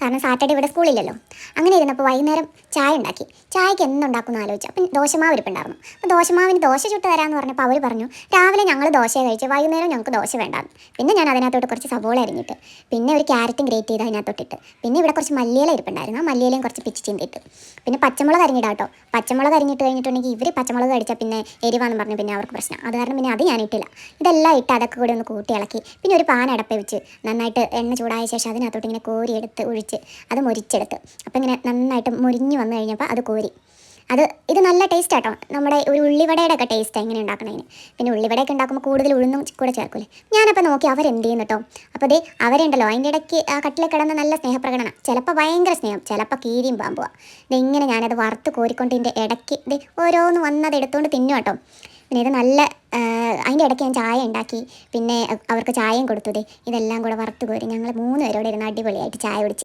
കാരണം സാറ്റർഡേ ഇവിടെ സ്കൂളില്ലല്ലോ. അങ്ങനെ ഇരുന്നപ്പോൾ വൈകുന്നേരം ചായ ഉണ്ടാക്കി. ചായക്ക് എന്തുണ്ടാക്കുമെന്ന് ആലോചിച്ചു. അപ്പം ദോശമാവ് ഇരിപ്പുണ്ടായിരുന്നു. അപ്പോൾ ദോശമാവിന് ദോശ ചുട്ട് തരാമെന്ന് പറഞ്ഞപ്പോൾ അവർ പറഞ്ഞു രാവിലെ ഞങ്ങൾ ദോശ കഴിച്ച് വൈകുന്നേരം ഞങ്ങൾക്ക് ദോശ വേണ്ടാന്ന്. പിന്നെ ഞാൻ അതിനകത്തോട്ട് കുറച്ച് സവോള അരിഞ്ഞിട്ട് പിന്നെ ഒരു ക്യാരറ്റും ഗ്രേറ്റ് ചെയ്ത് അതിനകത്തോട്ടിട്ട് പിന്നെ ഇവിടെ കുറച്ച് മല്ലിയില ഇരിപ്പുണ്ടായിരുന്നു. ആ മല്ലിയിലയും കുറച്ച് പിച്ചി ചിന്തിട്ട് പിന്നെ പച്ചമുളക് അരിഞ്ഞിടാം കേട്ടോ. പച്ചമുളക് അരിഞ്ഞിട്ട് കഴിഞ്ഞിട്ടുണ്ടെങ്കിൽ ഇവർ പച്ചമുളക് കഴിച്ചാൽ പിന്നെ എരിവാന്ന് പറഞ്ഞു പിന്നെ അവർക്ക് പ്രശ്നം. അത് കാരണം പിന്നെ അത് ഞാൻ ഇട്ടില്ല. ഇതെല്ലാം ഇട്ട് അതൊക്കെ കൂടി ഒന്ന് കൂട്ടി ഇളക്കി പിന്നെ ഒരു പാൻ അടപ്പ വെച്ച് നന്നായിട്ട് എണ്ണ ചൂടായ ശേഷം അതിനകത്തോട്ട് ഇങ്ങനെ കോരിയെടുത്ത് ഒഴിച്ച് അത് മൊരിച്ചെടുത്ത്. അപ്പോൾ ഇങ്ങനെ നന്നായിട്ട് മൊരിഞ്ഞ് വന്നു കഴിഞ്ഞപ്പോൾ അത് കോരി ഇത് നല്ല ടേസ്റ്റ് ആട്ടോ. നമ്മുടെ ഒരു ഉള്ളിവടയുടെ ഒക്കെ ടേസ്റ്റാണ് ഇങ്ങനെ ഉണ്ടാക്കണതിന്. പിന്നെ ഉള്ളിവടയൊക്കെ ഉണ്ടാക്കുമ്പോൾ കൂടുതൽ ഉഴുന്നും കൂടെ ചേർക്കൂലേ. ഞാനപ്പോൾ നോക്കി അവരെന്ത് ചെയ്യുന്നു കേട്ടോ. അപ്പോൾ അതേ അവരുണ്ടല്ലോ അതിൻ്റെ ഇടയ്ക്ക് ആ കട്ടിലെ കിടന്ന് നല്ല സ്നേഹപ്രകടനം. ചിലപ്പോൾ ഭയങ്കര സ്നേഹം, ചിലപ്പോൾ കീരിയും പാമ്പുക. ഇങ്ങനെ ഞാനത് വറുത്ത് കോരിക്കൊണ്ട് ഇതിൻ്റെ ഇടയ്ക്ക് ഓരോന്ന് വന്നത് എടുത്തുകൊണ്ട് തിന്നു കേട്ടോ. പിന്നെ ഇത് നല്ല അതിൻ്റെ ഇടയ്ക്ക് ഞാൻ ചായ ഉണ്ടാക്കി. പിന്നെ അവർക്ക് ചായയും കൊടുത്തു. ഇതെല്ലാം കൂടെ വറുത്ത് കോരി ഞങ്ങൾ 3 പേരോടെ ഇരുന്ന് അടിപൊളിയായിട്ട് ചായ കുടിച്ച്.